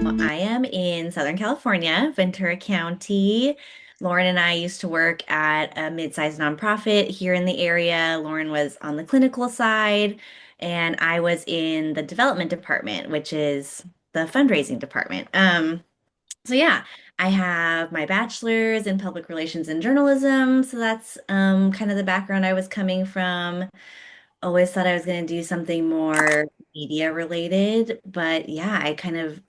Well, I am in Southern California, Ventura County. Lauren and I used to work at a mid-sized nonprofit here in the area. Lauren was on the clinical side, and I was in the development department, which is the fundraising department. So yeah, I have my bachelor's in public relations and journalism. So that's kind of the background I was coming from. Always thought I was going to do something more media related, but yeah, I kind of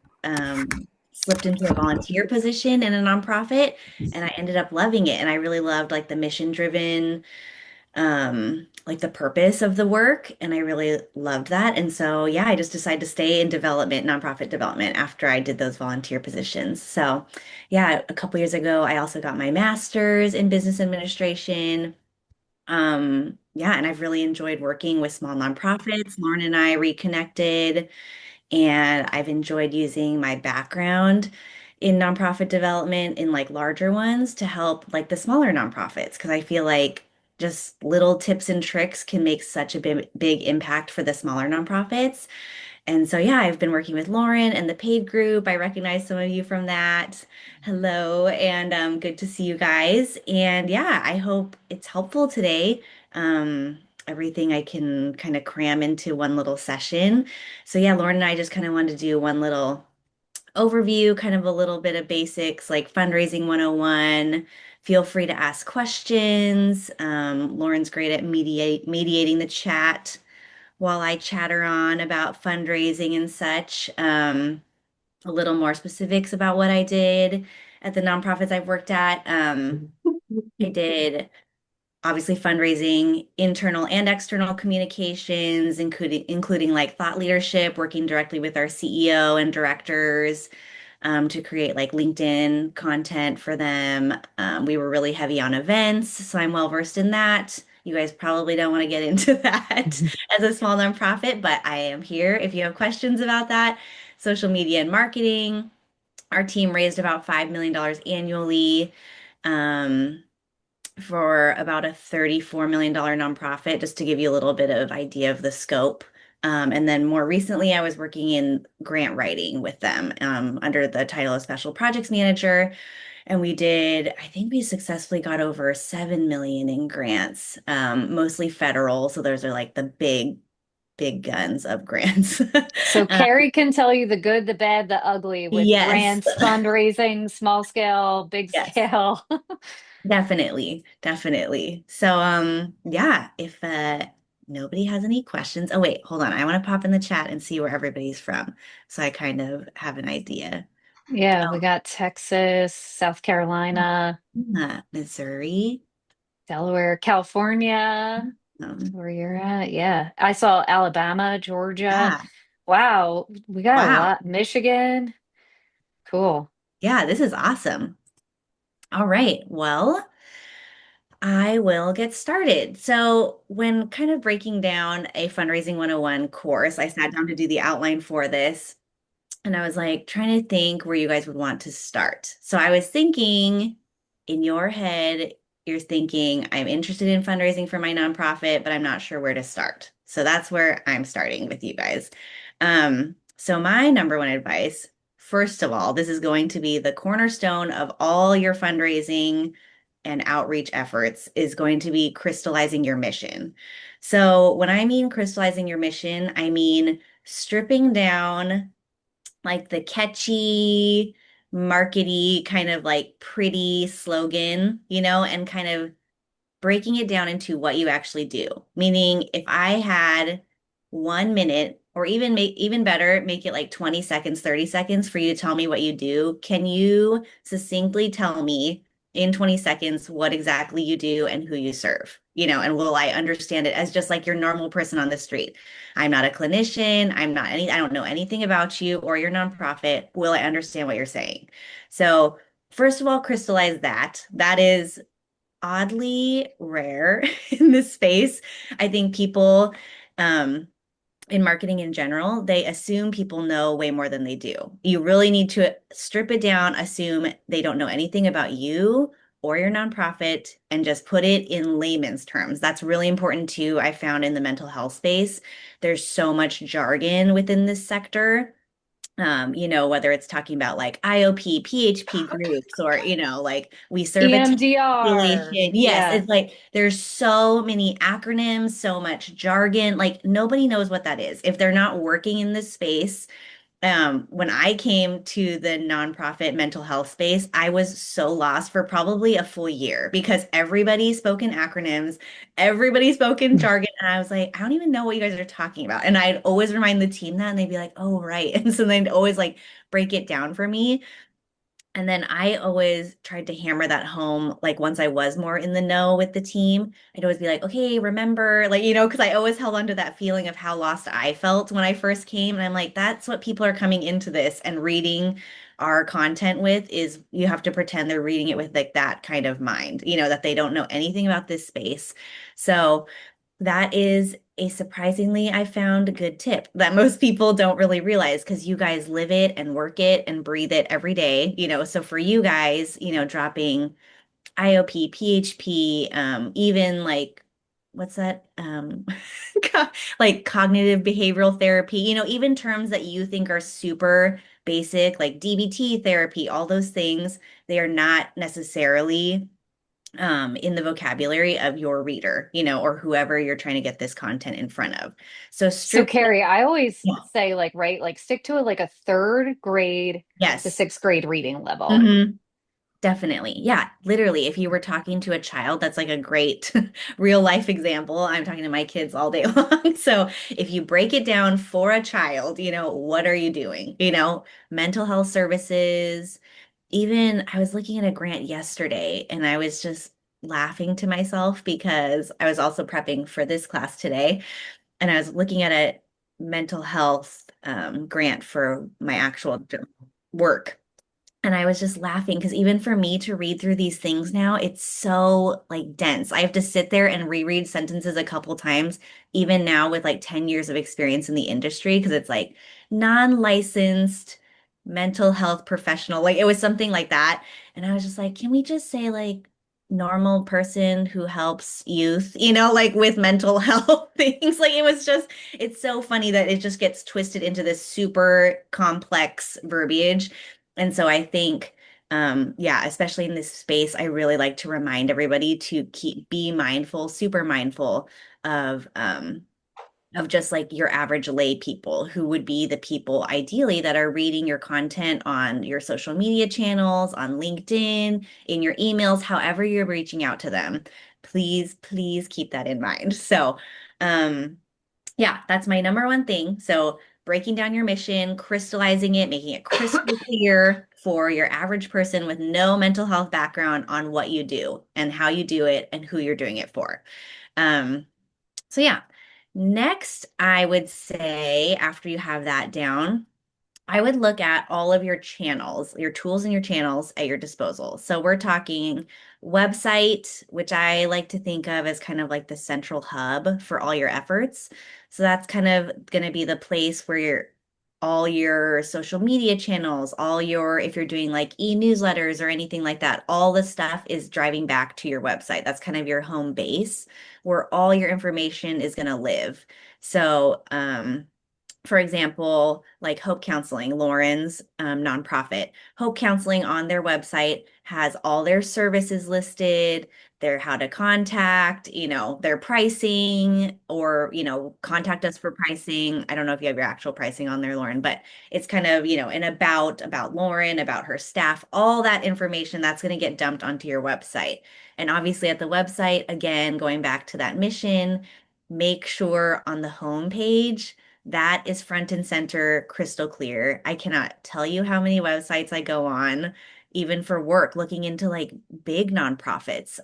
slipped into a volunteer position in a nonprofit and I ended up loving it. And I really loved like the mission driven, like the purpose of the work. And I really loved that. And so, yeah, I just decided to stay in development, nonprofit development after I did those volunteer positions. So, yeah, a couple years ago, I also got my master's in business administration. Yeah, and I've really enjoyed working with small nonprofits. Lauren and I reconnected, and I've enjoyed using my background in nonprofit development in like larger ones to help like the smaller nonprofits because I feel like just little tips and tricks can make such a big impact for the smaller nonprofits. And so, yeah, I've been working with Lauren and the paid group. I recognize some of you from that. Hello, and good to see you guys. And yeah, I hope it's helpful today. Everything I can kind of cram into one little session. So, yeah, Lauren and I just kind of wanted to do one little overview, kind of a little bit of basics like fundraising 101. Feel free to ask questions. Lauren's great at mediating the chat while I chatter on about fundraising and such. A little more specifics about what I did at the nonprofits I've worked at. I did obviously fundraising, internal and external communications, including like thought leadership, working directly with our CEO and directors to create like LinkedIn content for them. We were really heavy on events, so I'm well versed in that. You guys probably don't want to get into that as a small nonprofit, but I am here if you have questions about that. Social media and marketing. Our team raised about $5 million annually. Um, for about a $34 million nonprofit, just to give you a little bit of idea of the scope. And then more recently, I was working in grant writing with them under the title of Special Projects Manager. And I think we successfully got over 7 million in grants, mostly federal. So those are like the big guns of grants. So Um, Carrie can tell you the good, the bad, the ugly with yes. grants, fundraising, small scale, big Yes. scale. Definitely, definitely. So, yeah, if nobody has any questions. Oh, wait, hold on. I want to pop in the chat and see where everybody's from so I kind of have an idea. Yeah, we Oh, got Texas, South Carolina, Missouri. Delaware, California, Um, where you're at. Yeah, I saw Alabama, Georgia. yeah, Wow, we got a wow. lot. Michigan. Cool. Yeah, this is awesome. All right. Well, I will get started. So, when kind of breaking down a fundraising 101 course, I sat down to do the outline for this. And I was like trying to think where you guys would want to start. So I was thinking in your head, you're thinking, I'm interested in fundraising for my nonprofit, but I'm not sure where to start. So that's where I'm starting with you guys. So my number one advice, first of all, this is going to be the cornerstone of all your fundraising and outreach efforts is going to be crystallizing your mission. So when I mean crystallizing your mission, I mean stripping down like the catchy, markety, kind of like pretty slogan, and kind of breaking it down into what you actually do. Meaning, if I had 1 minute, or even better, make it like 20 seconds, 30 seconds for you to tell me what you do, can you succinctly tell me in 20 seconds what exactly you do and who you serve? And will I understand it as just like your normal person on the street? I'm not a clinician. I don't know anything about you or your nonprofit. Will I understand what you're saying? So, first of all, crystallize that. That is oddly rare in this space. I think people in marketing in general, they assume people know way more than they do. You really need to strip it down, assume they don't know anything about you or your nonprofit, and just put it in layman's terms. That's really important too. I found in the mental health space, there's so much jargon within this sector Whether it's talking about like IOP, PHP groups, or, like we serve a EMDR. population. Yes, Yeah. it's like there's so many acronyms, so much jargon. Like nobody knows what that is if they're not working in this space. When I came to the nonprofit mental health space, I was so lost for probably a full year because everybody spoke in acronyms, everybody spoke in jargon, and I was like, I don't even know what you guys are talking about. And I'd always remind the team that, and they'd be like, "Oh, right." And so they'd always like break it down for me. And then I always tried to hammer that home. Like once I was more in the know with the team, I'd always be like, okay, remember, like, because I always held on to that feeling of how lost I felt when I first came. And I'm like, that's what people are coming into this and reading our content with is you have to pretend they're reading it with like that kind of mind, that they don't know anything about this space. So that is a surprisingly, I found, a good tip that most people don't really realize because you guys live it and work it and breathe it every day, So for you guys, dropping IOP, PHP, even like, what's that? Like cognitive behavioral therapy, even terms that you think are super basic, like DBT therapy, all those things, they are not necessarily in the vocabulary of your reader, or whoever you're trying to get this content in front of. So So strictly, Carrie, I always yeah. say like, right, like stick to it like a third grade to Yes. sixth grade reading level. hmm Definitely. Yeah. Literally, if you were talking to a child, that's like a great real life example. I'm talking to my kids all day long. So if you break it down for a child, what are you doing? Mental health services. Even I was looking at a grant yesterday and I was just laughing to myself because I was also prepping for this class today. And I was looking at a mental health grant for my actual work. And I was just laughing because even for me to read through these things now, it's so like dense. I have to sit there and reread sentences a couple times, even now with like 10 years of experience in the industry, because it's like non-licensed mental health professional. Like it was something like that. And I was just like, can we just say like normal person who helps youth, like with mental health things? Like it was just, it's so funny that it just gets twisted into this super complex verbiage. And so I think, yeah, especially in this space, I really like to remind everybody to be mindful, super mindful of just like your average lay people who would be the people ideally that are reading your content on your social media channels, on LinkedIn, in your emails, however you're reaching out to them. Please, please keep that in mind. So, um, yeah, that's my number one thing. So breaking down your mission, crystallizing it, making it crystal clear for your average person with no mental health background on what you do and how you do it and who you're doing it for. Um, so yeah. Next, I would say after you have that down, I would look at all of your channels, your tools and your channels at your disposal. So we're talking website, which I like to think of as kind of like the central hub for all your efforts. So that's kind of going to be the place where all your social media channels, all your, if you're doing like e-newsletters or anything like that, all the stuff is driving back to your website. That's kind of your home base where all your information is going to live. So, for example, like Hope Counseling, Lauren's nonprofit. Hope Counseling on their website has all their services listed, their how to contact, their pricing, or, contact us for pricing. I don't know if you have your actual pricing on there, Lauren, but it's kind of, an about Lauren, about her staff, all that information that's going to get dumped onto your website. And obviously at the website, again, going back to that mission, make sure on the home page that is front and center, crystal clear. I cannot tell you how many websites I go on, even for work, looking into like big nonprofits,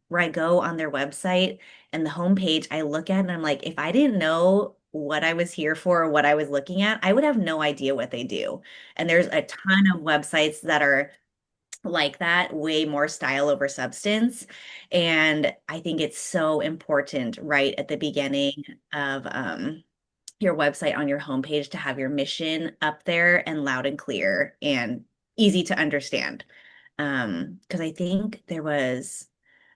where I go on their website and the homepage I look at and I'm like, if I didn't know what I was here for or what I was looking at, I would have no idea what they do. And there's a ton of websites that are like that, way more style over substance. And I think it's so important right at the beginning of your website on your homepage to have your mission up there and loud and clear and easy to understand. Because I think there was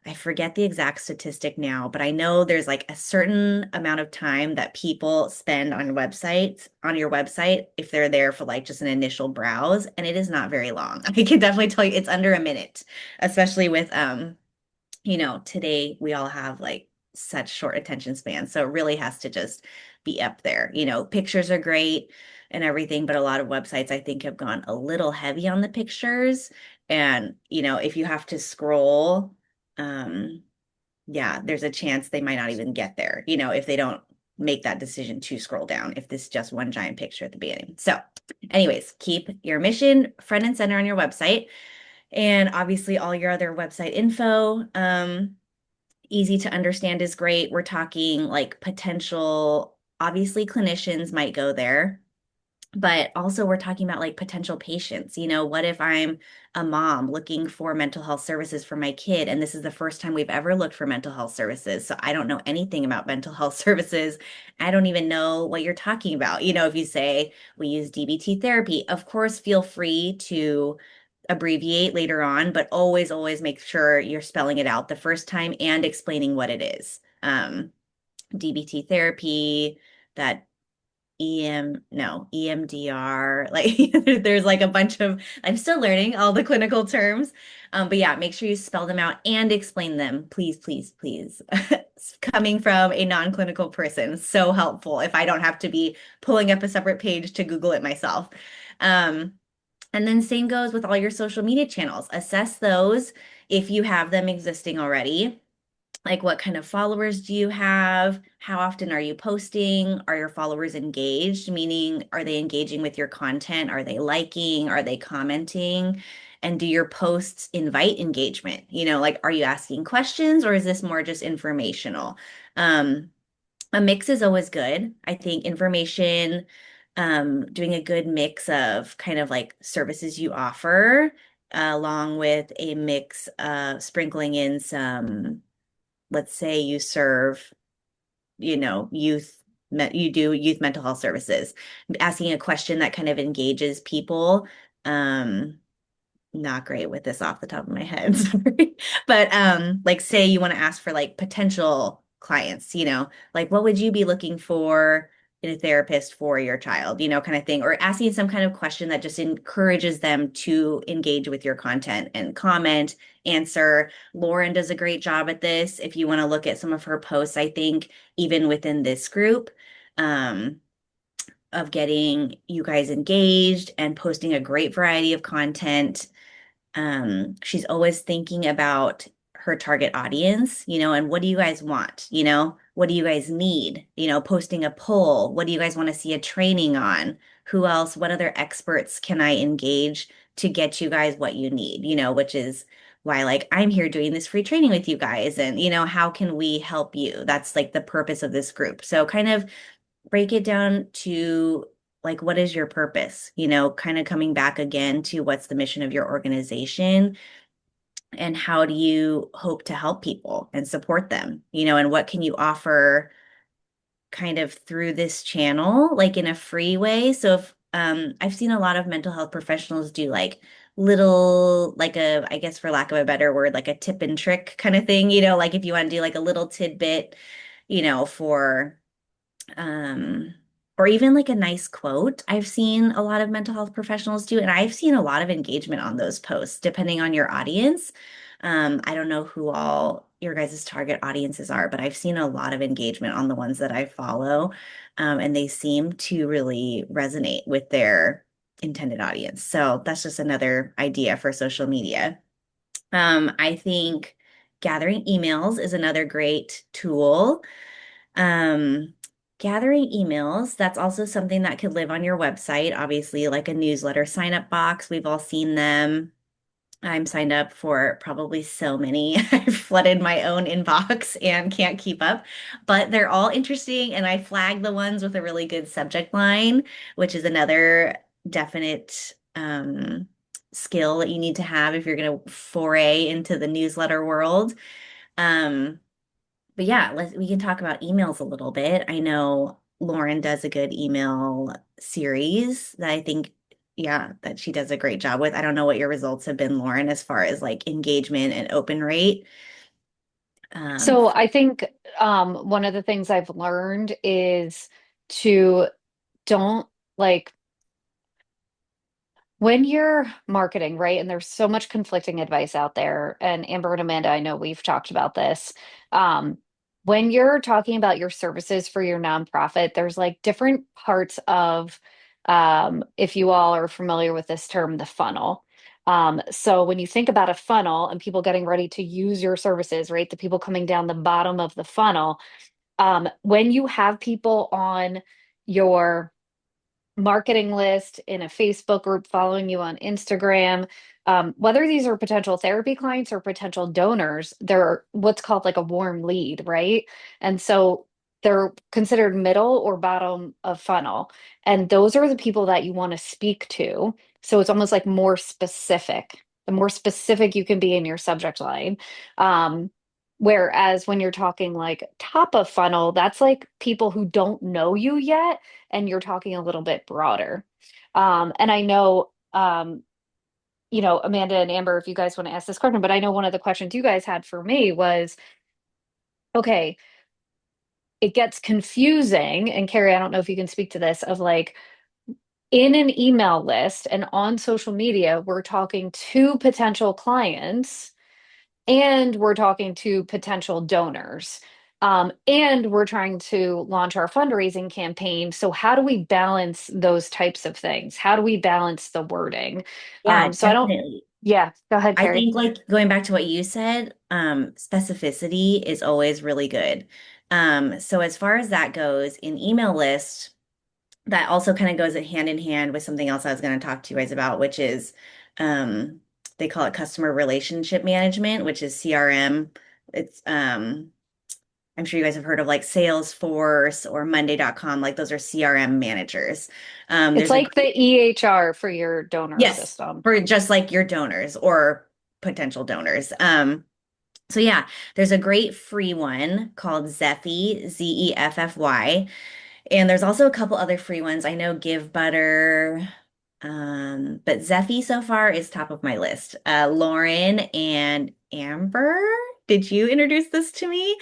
I forget the exact statistic now, but I know there's like a certain amount of time that people spend on your website if they're there for like just an initial browse, and it is not very long. I can definitely tell you it's under a minute, especially with today we all have like such short attention spans. So it really has to just be up there. Pictures are great and everything, but a lot of websites I think have gone a little heavy on the pictures. And, if you have to scroll, um, yeah, there's a chance they might not even get there, if they don't make that decision to scroll down, if this is just one giant picture at the beginning. So, anyways, keep your mission front and center on your website and obviously all your other website info. Easy to understand is great. We're talking like potential, obviously, clinicians might go there, but also we're talking about like potential patients. What if I'm a mom looking for mental health services for my kid, and this is the first time we've ever looked for mental health services. So I don't know anything about mental health services. I don't even know what you're talking about. If you say we use DBT therapy, of course, feel free to abbreviate later on, but always, always make sure you're spelling it out the first time and explaining what it is. DBT therapy, that no, EMDR, like there's like a bunch of, I'm still learning all the clinical terms. But yeah, make sure you spell them out and explain them. Please, please, please. Coming from a non-clinical person, so helpful if I don't have to be pulling up a separate page to Google it myself. Um, and then same goes with all your social media channels. Assess those if you have them existing already. Like what kind of followers do you have? How often are you posting? Are your followers engaged? Meaning, are they engaging with your content? Are they liking? Are they commenting? And do your posts invite engagement? Like are you asking questions or is this more just informational? Um, a mix is always good. I think information, doing a good mix of kind of like services you offer, along with a mix of sprinkling in some, let's say you serve, you do youth mental health services, asking a question that kind of engages people. Um, Not great with this off the top of my head, sorry. But like say you want to ask for like potential clients, like what would you be looking for in a therapist for your child, kind of thing, or asking some kind of question that just encourages them to engage with your content and comment, answer. Lauren does a great job at this. If you want to look at some of her posts, I think even within this group, um, of getting you guys engaged and posting a great variety of content. She's always thinking about her target audience, and what do you guys want? What do you guys need? Posting a poll. What do you guys want to see a training on? Who else? What other experts can I engage to get you guys what you need? Which is why like I'm here doing this free training with you guys and how can we help you? That's like the purpose of this group. So kind of break it down to like what is your purpose, kind of coming back again to what's the mission of your organization and how do you hope to help people and support them, and what can you offer kind of through this channel like in a free way. So if I've seen a lot of mental health professionals do like little like a, I guess for lack of a better word, like a tip and trick kind of thing, like if you want to do like a little tidbit, for um, or even like a nice quote. I've seen a lot of mental health professionals do, and I've seen a lot of engagement on those posts, depending on your audience. I don't know who all your guys' target audiences are, but I've seen a lot of engagement on the ones that I follow, and they seem to really resonate with their intended audience. So that's just another idea for social media. I think gathering emails is another great tool. Um, Gathering emails, that's also something that could live on your website, obviously, like a newsletter sign up box. We've all seen them. I'm signed up for probably so many. I've flooded my own inbox and can't keep up, but they're all interesting. And I flag the ones with a really good subject line, which is another definite skill that you need to have if you're going to foray into the newsletter world. Um, but yeah, we can talk about emails a little bit. I know Lauren does a good email series that I think, yeah, that she does a great job with. I don't know what your results have been, Lauren, as far as like engagement and open rate. Um, So I think one of the things I've learned is to don't like when you're marketing, right? And there's so much conflicting advice out there. And Amber and Amanda, I know we've talked about this. Um, when you're talking about your services for your nonprofit, there's like different parts of, if you all are familiar with this term, the funnel. So when you think about a funnel and people getting ready to use your services, right? The people coming down the bottom of the funnel, when you have people on your marketing list in a Facebook group following you on Instagram, whether these are potential therapy clients or potential donors, they're what's called like a warm lead, right? And so they're considered middle or bottom of funnel. And those are the people that you want to speak to. So it's almost like more specific. The more specific you can be in your subject line. Um, Whereas when you're talking like top of funnel, that's like people who don't know you yet and you're talking a little bit broader. And I know, Amanda and Amber, if you guys want to ask this question, but I know one of the questions you guys had for me was, okay, it gets confusing. And Carrie, I don't know if you can speak to this of like in an email list and on social media, we're talking to potential clients and we're talking to potential donors. And we're trying to launch our fundraising campaign. So, how do we balance those types of things? How do we balance the wording? yeah, So, I don't, definitely. yeah, go ahead, I Carrie. think like going back to what you said, specificity is always really good. So as far as that goes, in email list, that also kind of goes hand in hand with something else I was going to talk to you guys about, which is um, they call it customer relationship management, which is CRM. It's I'm sure you guys have heard of like Salesforce or Monday.com, like those are CRM managers. It's There's a like the EHR for your donor yes, system. for just like your donors or potential donors. So yeah, there's a great free one called Zeffy, Zeffy. And there's also a couple other free ones. I know Give Butter, but Zeffy so far is top of my list. Lauren and Amber, did you introduce this to me?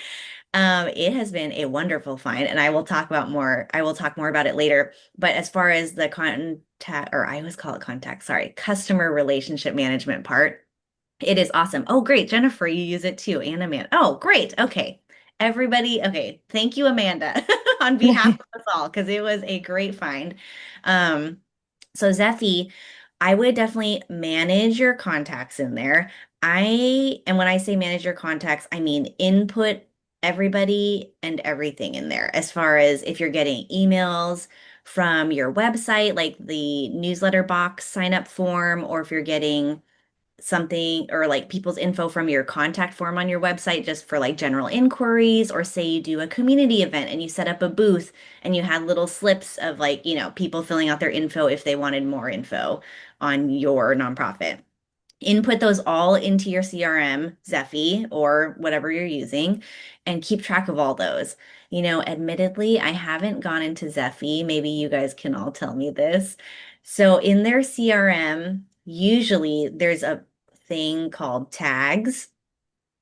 It has been a wonderful find, and I will talk more about it later. But as far as the contact, or I always call it contact, sorry, customer relationship management part, it is awesome. Oh, great. Jennifer, you use it too. And Amanda. Oh, great. Okay. Everybody, okay. Thank you, Amanda, on behalf of us all, because it was a great find. Um, so Zeffy, I would definitely manage your contacts in there. And when I say manage your contacts, I mean input everybody and everything in there. As far as if you're getting emails from your website, like the newsletter box sign up form, or if you're getting something or like people's info from your contact form on your website just for like general inquiries, or say you do a community event and you set up a booth and you had little slips of like, people filling out their info if they wanted more info on your nonprofit. Input those all into your CRM, Zeffy, or whatever you're using, and keep track of all those. Admittedly, I haven't gone into Zeffy. Maybe you guys can all tell me this. So in their CRM, usually there's a thing called tags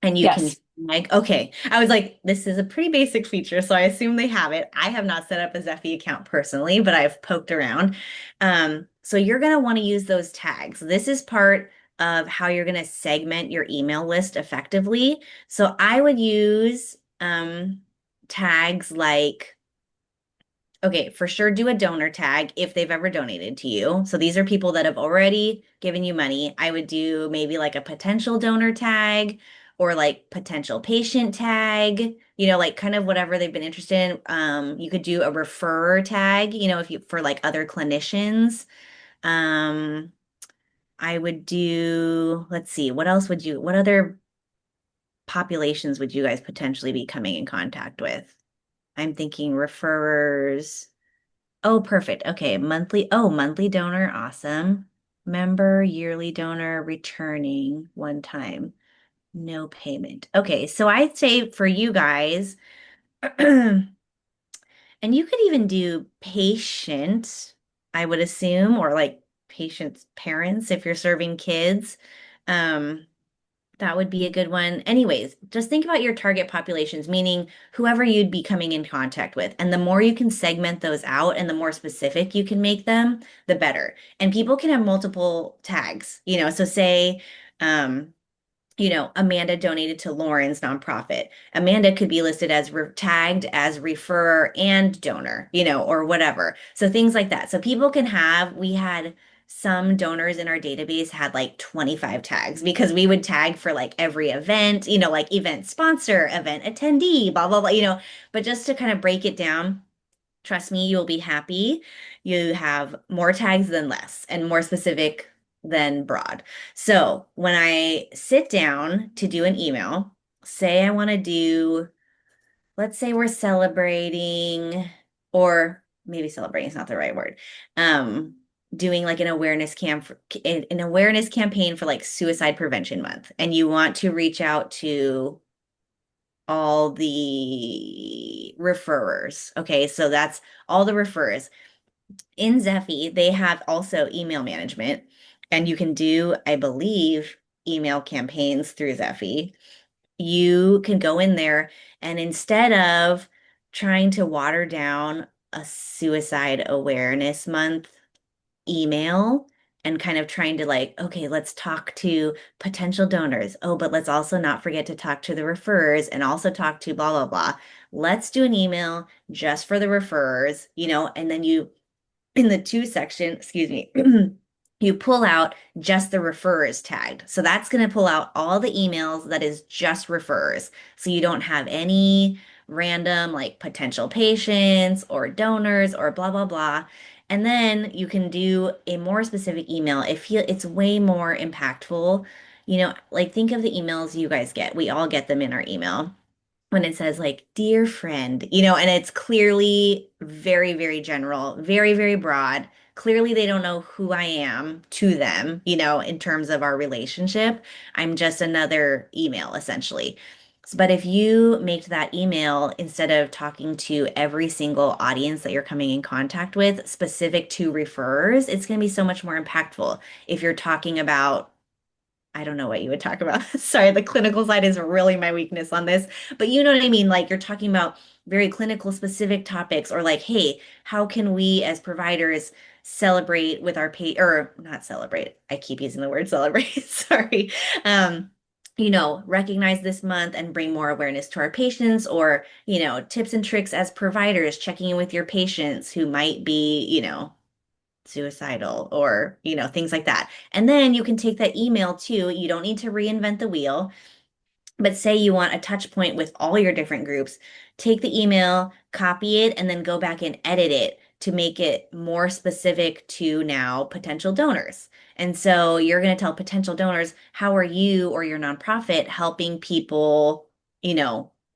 and you can Yes. like, okay. I was like, this is a pretty basic feature, so I assume they have it. I have not set up a Zeffy account personally, but I've poked around. So you're going to want to use those tags. This is part of how you're going to segment your email list effectively. So I would use tags like, okay, for sure do a donor tag if they've ever donated to you. So these are people that have already given you money. I would do maybe like a potential donor tag or like potential patient tag, like kind of whatever they've been interested in. You could do a referrer tag, if you for like other clinicians. Um, I would do, let's see, what other populations would you guys potentially be coming in contact with? I'm thinking referrers. Oh, perfect. Okay. Monthly donor. Awesome. Member, yearly donor, returning one time, no payment. Okay. So I'd say for you guys, and you could even do patient, I would assume, or like patient's parents if you're serving kids. Um, That would be a good one. Anyways, just think about your target populations, meaning whoever you'd be coming in contact with. And the more you can segment those out and the more specific you can make them, the better. And people can have multiple tags, so say, um, Amanda donated to Lauren's nonprofit. Amanda could be listed as tagged as referrer and donor, or whatever. So things like that. So people can have, we had some donors in our database had like 25 tags because we would tag for like every event, like event sponsor, event attendee, blah, blah, blah, but just to kind of break it down. Trust me, you'll be happy. You have more tags than less and more specific than broad. So when I sit down to do an email, say I want to do, let's say we're celebrating, or maybe celebrating is not the right word. Um, Doing like an awareness campaign for like Suicide Prevention Month, and you want to reach out to all the referrers. Okay, so that's all the referrers. In Zephy, they have also email management, and you can do, I believe, email campaigns through Zephy. You can go in there and instead of trying to water down a suicide awareness month email and kind of trying to like, okay, let's talk to potential donors. Oh, but let's also not forget to talk to the referrers and also talk to blah, blah, blah. Let's do an email just for the referrers, and then in the to section, excuse me, you pull out just the referrers tagged. So that's going to pull out all the emails that is just referrers. So you don't have any random like potential patients or donors or blah, blah, blah. And then you can do a more specific email. It's way more impactful. Like think of the emails you guys get. We all get them in our email when it says like dear friend, and it's clearly very, very general, very, very broad. Clearly they don't know who I am to them, in terms of our relationship. I'm just another email essentially. But if you make that email instead of talking to every single audience that you're coming in contact with specific to referrers, it's going to be so much more impactful. If you're talking about, I don't know what you would talk about. Sorry, the clinical side is really my weakness on this, but you know what I mean? Like you're talking about very clinical specific topics or like, hey, how can we as providers celebrate with our or not celebrate. I keep using the word celebrate. Sorry. Um, recognize this month and bring more awareness to our patients or, tips and tricks as providers checking in with your patients who might be, suicidal or, things like that. And then you can take that email too. You don't need to reinvent the wheel. But say you want a touch point with all your different groups, take the email, copy it, and then go back and edit it to make it more specific to now potential donors. And so you're going to tell potential donors, how are you or your nonprofit helping people,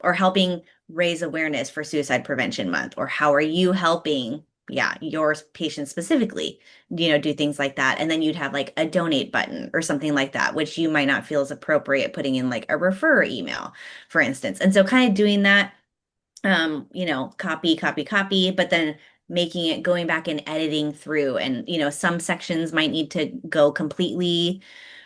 or helping raise awareness for Suicide Prevention Month? Or how are you helping, yeah, your patients specifically? Do things like that. And then you'd have like a donate button or something like that, which you might not feel is appropriate putting in like a refer email, for instance. And so kind of doing that, copy, copy, copy, but then making it going back and editing through. And, some sections might need to go completely.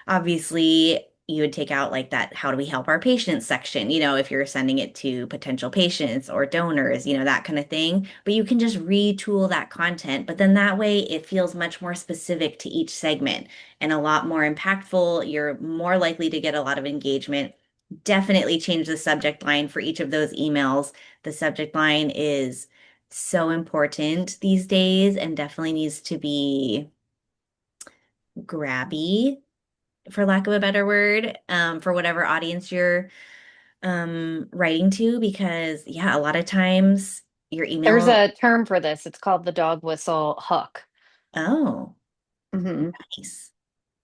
Obviously, you would take out like that, how do we help our patients section, if you're sending it to potential patients or donors, that kind of thing. But you can just retool that content. But then that way it feels much more specific to each segment and a lot more impactful. You're more likely to get a lot of engagement. Definitely change the subject line for each of those emails. The subject line is so important these days and definitely needs to be grabby, for lack of a better word, for whatever audience you're writing to, because yeah, a lot of times your There's email, a term for this. It's called the dog whistle hook. oh, Hmm. nice.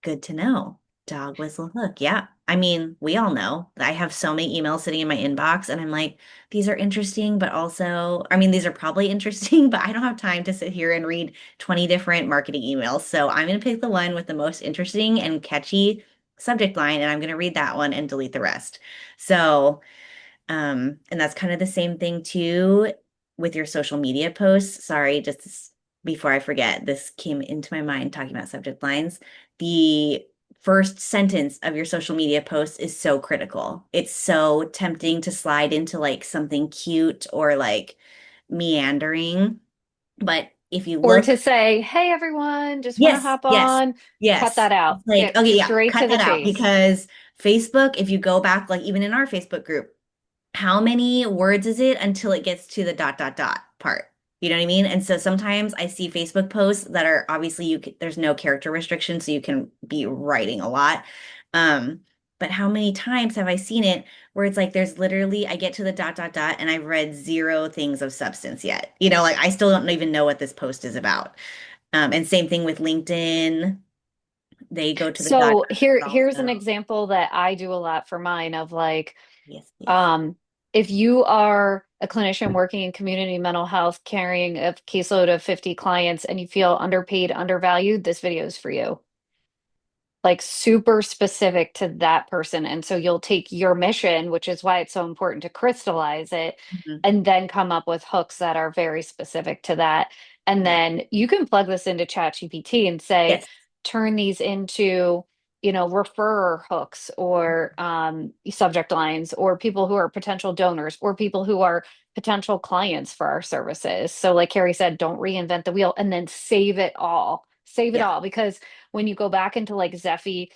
Good to know. Dog whistle hook. Yeah. I mean, we all know. I have so many emails sitting in my inbox, and I'm like, these are interesting, but also, I mean, these are probably interesting, but I don't have time to sit here and read 20 different marketing emails. So I'm going to pick the one with the most interesting and catchy subject line, and I'm going to read that one and delete the rest. So, and that's kind of the same thing too with your social media posts. Sorry, before I forget, this came into my mind talking about subject lines. The first sentence of your social media post is so critical. It's so tempting to slide into like something cute or like meandering. But if you Or look, to say, hey, everyone, just want to yes, hop yes, on, cut yes. that out. It's like, Get okay, yeah, straight cut to the that out chase. because Facebook, if you go back, like even in our Facebook group, how many words is it until it gets to the dot dot dot part? You know what I mean? And so sometimes I see Facebook posts that are obviously there's no character restriction, so you can be writing a lot. Um, but how many times have I seen it where it's like there's literally I get to the dot dot dot and I've read zero things of substance yet. You know, like I still don't even know what this post is about. And same thing with LinkedIn. They go to the dot So dot here's an also. example that I do a lot for mine of like, Yes, please. um, if you are a clinician working in community mental health, carrying a caseload of 50 clients and you feel underpaid, undervalued, this video is for you, like super specific to that person. And so you'll take your mission, which is why it's so important to crystallize it, Mhm. and then come up with hooks that are very specific to that. And Yeah. then you can plug this into ChatGPT and say, Yes. turn these into, referrer hooks or subject lines, or people who are potential donors, or people who are potential clients for our services. So, like Carrie said, don't reinvent the wheel and then save it all. Save it Yeah. all because when you go back into like Zephy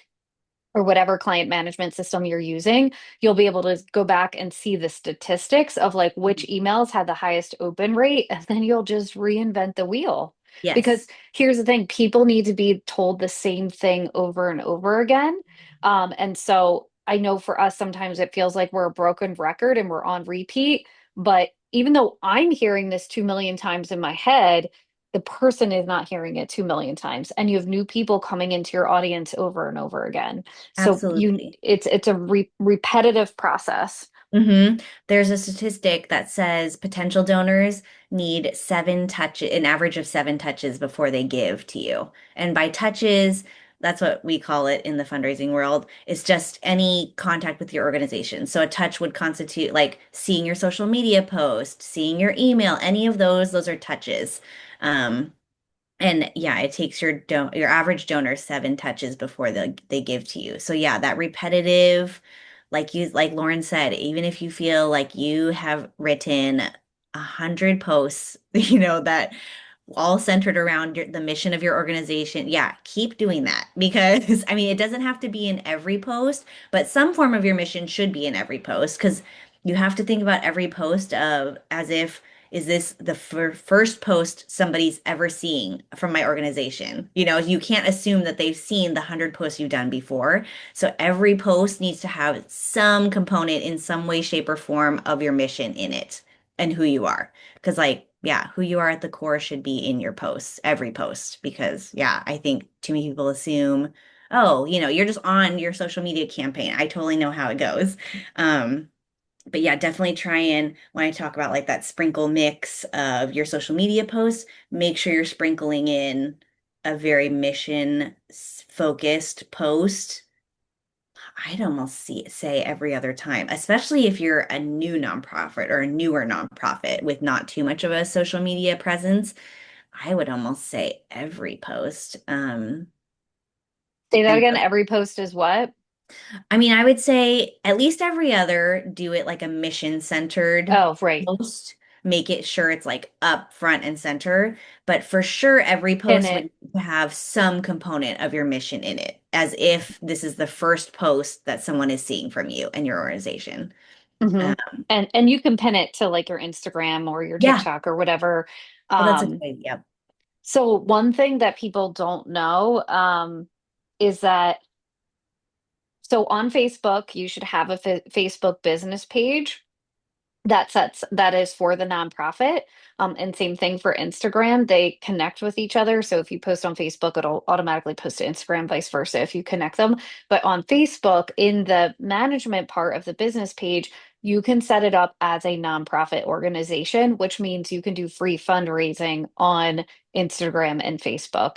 or whatever client management system you're using, you'll be able to go back and see the statistics of like which Mhm. emails had the highest open rate, and then you'll just reinvent the wheel. Because Yes. here's the thing, people need to be told the same thing over and over again. And so I know for us, sometimes it feels like we're a broken record and we're on repeat. But even though I'm hearing this 2 million times in my head, the person is not hearing it 2 million times. And you have new people coming into your audience over and over again. So Absolutely. it's a repetitive process. There's a statistic that says potential donors need 7 touches, an average of 7 touches before they give to you. And by touches, that's what we call it in the fundraising world. It's just any contact with your organization. So a touch would constitute like seeing your social media post, seeing your email, any of those are touches. Um, And yeah, it takes your average donor 7 touches before they give to you. So yeah, that repetitive, like Lauren said, even if you feel like you have written 100 posts, that all centered around the mission of your organization, yeah, keep doing that because I mean, it doesn't have to be in every post, but some form of your mission should be in every post because you have to think about every post of as if is this the first post somebody's ever seeing from my organization? You can't assume that they've seen the 100 posts you've done before. So every post needs to have some component in some way, shape, or form of your mission in it and who you are. Because, like, yeah, who you are at the core should be in your posts, every post. Because, yeah, I think too many people assume, oh, you're just on your social media campaign. I totally know how it goes. Um, but yeah, definitely try and when I talk about like that sprinkle mix of your social media posts, make sure you're sprinkling in a very mission focused post. I'd almost say every other time, especially if you're a new nonprofit or a newer nonprofit with not too much of a social media presence. I would almost say every post. Say that And again. Every post is what? I mean, I would say at least every other, do it like a mission-centered Oh, right. post. Make it sure it's like up front and center. But for sure, every Pin post would it. need to have some component of your mission in it, as if this is the first post that someone is seeing from you and your organization. Hmm. Um, And you can pin it to like your Instagram or your yeah. TikTok or whatever. Oh, that's a Um, good idea. so one thing that people don't know is that so on Facebook, you should have a Facebook business page that is for the nonprofit. And same thing for Instagram. They connect with each other. So if you post on Facebook, it'll automatically post to Instagram, vice versa, if you connect them. But on Facebook, in the management part of the business page, you can set it up as a nonprofit organization, which means you can do free fundraising on Instagram and Facebook.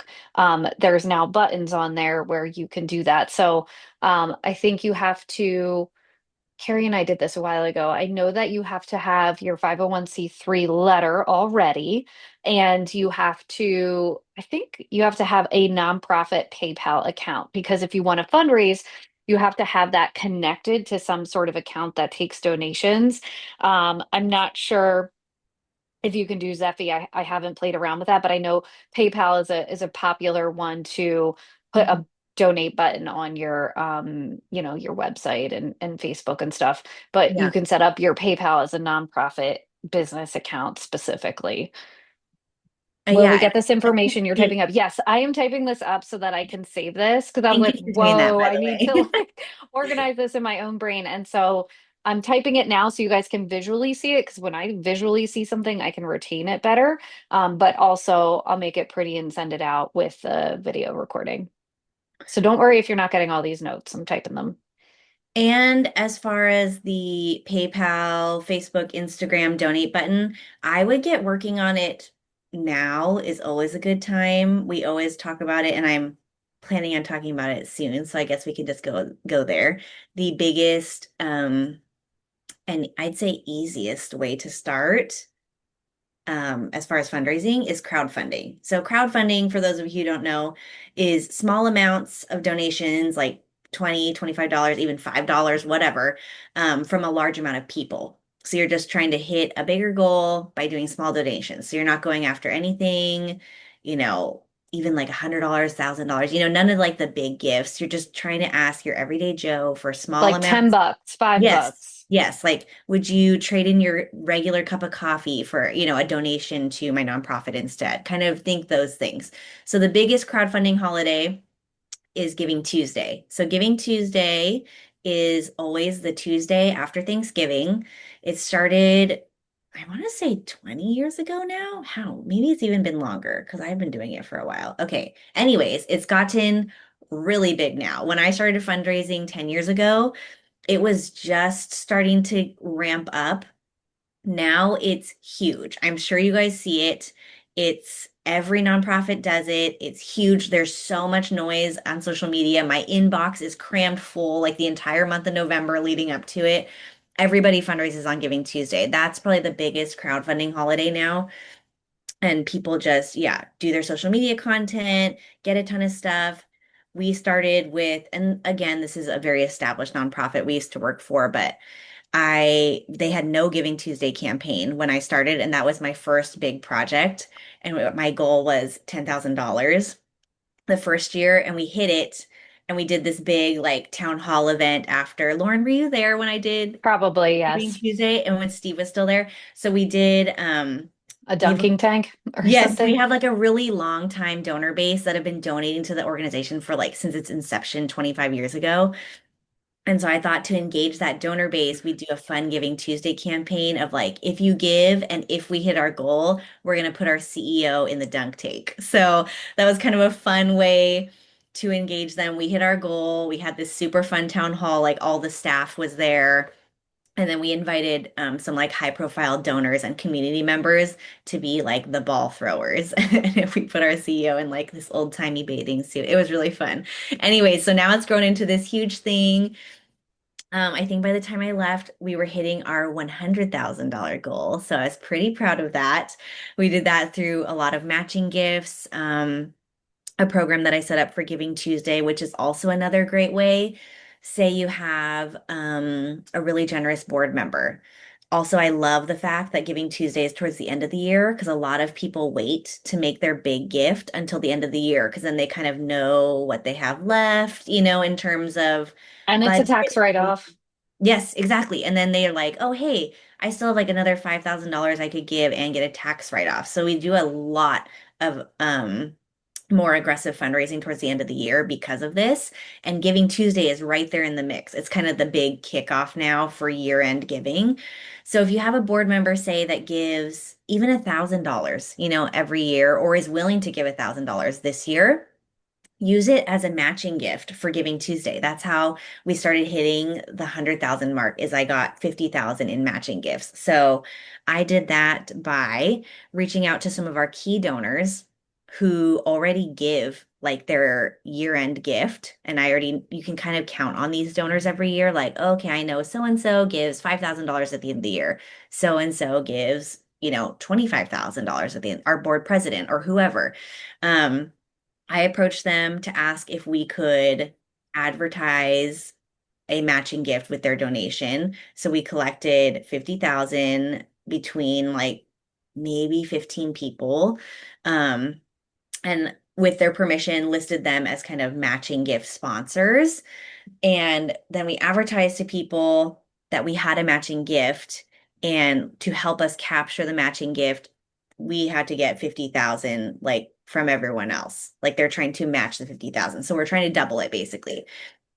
There's now buttons on there where you can do that. So I think you have to Carrie and I did this a while ago. I know that you have to have your 501(c)(3) letter already, and you have to, I think you have to have a nonprofit PayPal account because if you want to fundraise, you have to have that connected to some sort of account that takes donations. I'm not sure if you can do Zephy. I haven't played around with that, but I know PayPal is a popular one to put Mhm. a donate button on your your website and Facebook and stuff. But you Yeah. can set up your PayPal as a nonprofit business account specifically. Will we Yeah. get this And information you're I typing up? Yes, I am typing this up so that I can save this because I was thank like, you for doing that, whoa, by I the need to way. like organize this in my own brain. And so I'm typing it now so you guys can visually see it because when I visually see something, I can retain it better. But also I'll make it pretty and send it out with the video recording. So don't worry if you're not getting all these notes. I'm typing them. And as far as the PayPal, Facebook, Instagram donate button, I would get working on it now is always a good time. We always talk about it, and I'm planning on talking about it soon. So I guess we could just go there. The biggest and I'd say easiest way to start as far as fundraising is crowdfunding. So crowdfunding, for those of you who don't know, is small amounts of donations like 20, $25, even $5, whatever, from a large amount of people. So you're just trying to hit a bigger goal by doing small donations. So you're not going after anything, you know, even like $100, $1,000, none of like the big gifts. You're just trying to ask your everyday Joe for small Like 10 amounts. bucks, 5 Yes. bucks. Yes. Like, would you trade in your regular cup of coffee for, a donation to my nonprofit instead? Kind of think those things. So the biggest crowdfunding holiday is Giving Tuesday. So Giving Tuesday is always the Tuesday after Thanksgiving. It started, I want to say 20 years ago now. How? Maybe it's even been longer because I've been doing it for a while. Okay. Anyways, it's gotten really big now. When I started fundraising 10 years ago, it was just starting to ramp up. Now it's huge. I'm sure you guys see it. It's every nonprofit does it. It's huge. There's so much noise on social media. My inbox is crammed full like the entire month of November leading up to it. Everybody fundraises on Giving Tuesday. That's probably the biggest crowdfunding holiday now. And people just, yeah, do their social media content, get a ton of stuff. We started with, and again, this is a very established nonprofit we used to work for, but they had no Giving Tuesday campaign when I started, and that was my first big project. And my goal was $10,000 the first year, and we hit it. And we did this big like town hall event after. Lauren, were you there when I did Probably, Giving yes. Tuesday and when Steve was still there? So we did A we have dunking tank or yes, we something. have like a really long time donor base that have been donating to the organization for like since its inception 25 years ago. And so I thought to engage that donor base, we do a fun Giving Tuesday campaign of like, if you give and if we hit our goal, we're going to put our CEO in the dunk tank. So that was kind of a fun way to engage them. We hit our goal. We had this super fun town hall, like all the staff was there. And then we invited some like high profile donors and community members to be like the ball throwers. And if we put our CEO in like this old timey bathing suit, it was really fun. Anyway, so now it's grown into this huge thing. I think by the time I left, we were hitting our $100,000 goal. So I was pretty proud of that. We did that through a lot of matching gifts, a program that I set up for Giving Tuesday, which is also another great way. Say you have a really generous board member. Also, I love the fact that Giving Tuesday is towards the end of the year because a lot of people wait to make their big gift until the end of the year because then they kind of know what they have left, in terms of And it's a budget. tax write-off. Yes, exactly. And then they're like, oh, hey, I still have like another $5,000 I could give and get a tax write-off. So we do a lot of more aggressive fundraising towards the end of the year because of this. And Giving Tuesday is right there in the mix. It's kind of the big kickoff now for year-end giving. So if you have a board member, say, that gives even $1,000, every year, or is willing to give $1,000 this year, use it as a matching gift for Giving Tuesday. That's how we started hitting the 100,000 mark is I got 50,000 in matching gifts. So I did that by reaching out to some of our key donors who already give like their year-end gift. And you can kind of count on these donors every year. Like, okay, I know so and so gives $5,000 at the end of the year. So and so gives, $25,000 at the end, our board president or whoever. Um, I approached them to ask if we could advertise a matching gift with their donation. So we collected 50,000 between like maybe 15 people. Um, and with their permission, listed them as kind of matching gift sponsors. And then we advertised to people that we had a matching gift. And to help us capture the matching gift, we had to get 50,000 like from everyone else. Like they're trying to match the 50,000. So we're trying to double it basically.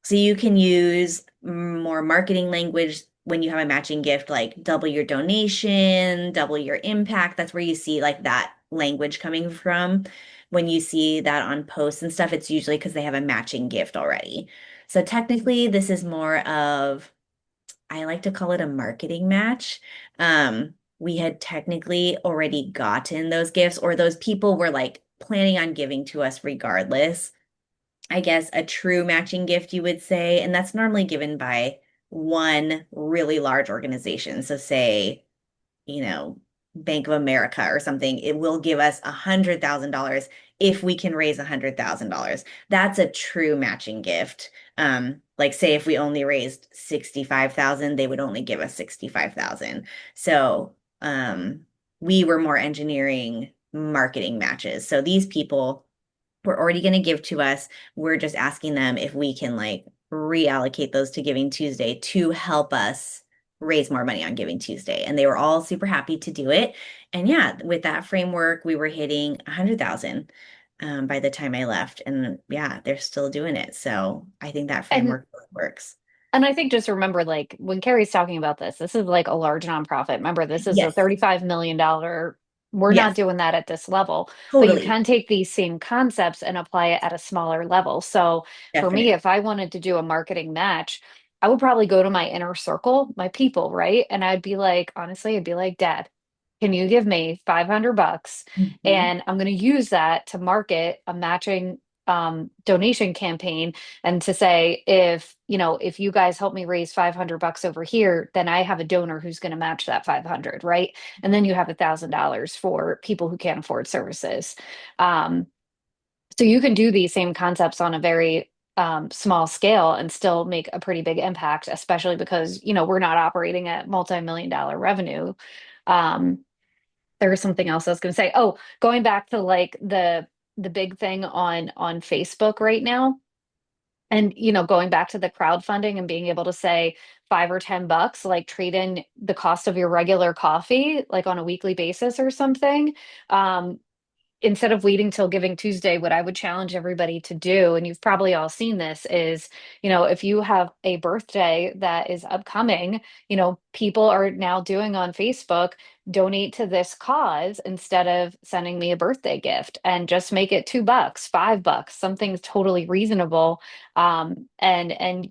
So you can use more marketing language when you have a matching gift, like double your donation, double your impact. That's where you see like that language coming from. When you see that on posts and stuff, it's usually because they have a matching gift already. So technically, this is more of, I like to call it a marketing match. We had technically already gotten those gifts, or those people were like planning on giving to us regardless. I guess a true matching gift, you would say, and that's normally given by one really large organization. So say, you know, Bank of America or something, it will give us $100,000 if we can raise $100,000. That's a true matching gift. Like say if we only raised 65,000, they would only give us 65,000. So, we were more engineering marketing matches. So these people were already going to give to us. We're just asking them if we can like reallocate those to Giving Tuesday to help us raise more money on Giving Tuesday. And they were all super happy to do it. And yeah, with that framework, we were hitting 100,000 by the time I left. And yeah, they're still doing it. So I think that And framework works. And I think just remember, like when Carrie's talking about this is like a large nonprofit. Remember, this is a Yes. $35 million. We're not Yes. doing that at this level, but you Totally. can take these same concepts and apply it at a smaller level. So for me, Definitely. if I wanted to do a marketing match, I would probably go to my inner circle, my people, right? And I'd be like, honestly, I'd be like, Dad, can you give me 500 bucks? Mhm. And I'm going to use that to market a matching donation campaign and to say if you guys help me raise 500 bucks over here, then I have a donor who's going to match that 500, right? And then you have $1,000 for people who can't afford services. um, so you can do these same concepts on a very small scale and still make a pretty big impact, especially because we're not operating at multi-million dollar revenue. um, there was something else I was going to say. Oh, going back to like the big thing on Facebook right now, and going back to the crowdfunding and being able to say 5 or 10 bucks, like trade in the cost of your regular coffee, like on a weekly basis or something. Um, Instead of waiting till Giving Tuesday, what I would challenge everybody to do, and you've probably all seen this, is, if you have a birthday that is upcoming, people are now doing on Facebook, donate to this cause instead of sending me a birthday gift and just make it $2, $5, something totally reasonable. And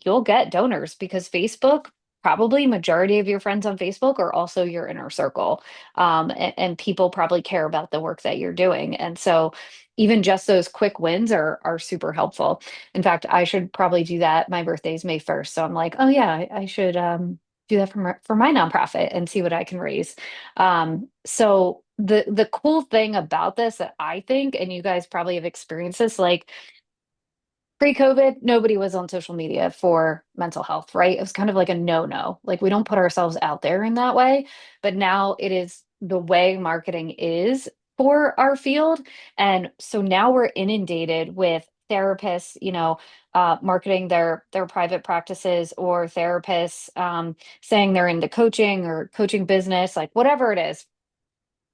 you'll get donors because Facebook, probably majority of your friends on Facebook are also your inner circle, and people probably care about the work that you're doing. And so even just those quick wins are super helpful. In fact, I should probably do that. My birthday's May 1st. So I'm like, oh yeah, I should do that for my nonprofit and see what I can raise. So the cool thing about this that I think, and you guys probably have experienced this, like pre-COVID, nobody was on social media for mental health, right? It was kind of like a no-no. Like we don't put ourselves out there in that way, but now it is the way marketing is for our field. And so now we're inundated with therapists, marketing their private practices, or therapists saying they're into coaching or coaching business, like whatever it is,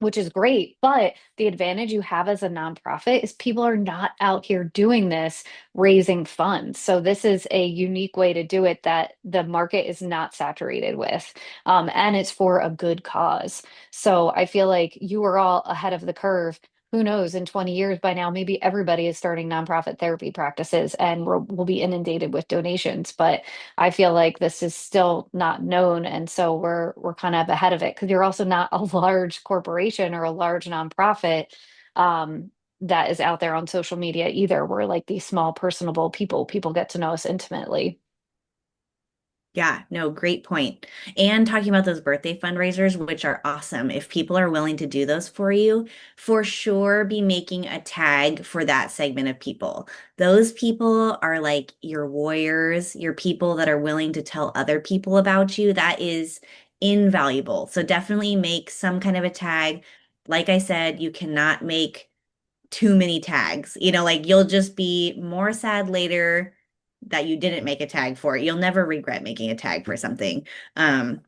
which is great. But the advantage you have as a nonprofit is people are not out here doing this, raising funds. So this is a unique way to do it that the market is not saturated with. And it's for a good cause. So I feel like you are all ahead of the curve. Who knows, in 20 years by now, maybe everybody is starting nonprofit therapy practices and we'll be inundated with donations. But I feel like this is still not known, and so we're kind of ahead of it because you're also not a large corporation or a large nonprofit. that is out there on social media either. We're like these small, personable people. People get to know us intimately. Yeah, no, great point. And talking about those birthday fundraisers, which are awesome. If people are willing to do those for you, for sure be making a tag for that segment of people. Those people are like your warriors, your people that are willing to tell other people about you. That is invaluable. So definitely make some kind of a tag. Like I said, you cannot make too many tags. Like you'll just be more sad later that you didn't make a tag for it. You'll never regret making a tag for something. Um,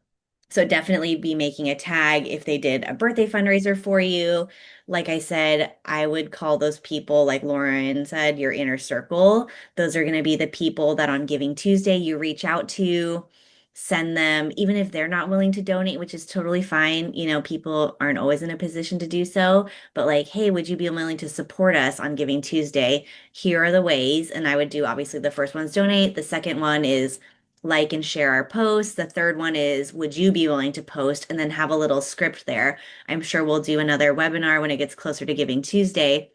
so definitely be making a tag if they did a birthday fundraiser for you. Like I said, I would call those people, like Lauren said, your inner circle. Those are going to be the people that on Giving Tuesday you reach out to, send them, even if they're not willing to donate, which is totally fine. People aren't always in a position to do so, but like, hey, would you be willing to support us on Giving Tuesday? Here are the ways. And I would do obviously the first one's donate. The second one is like and share our posts. The third one is, would you be willing to post? And then have a little script there. I'm sure we'll do another webinar when it gets closer to Giving Tuesday.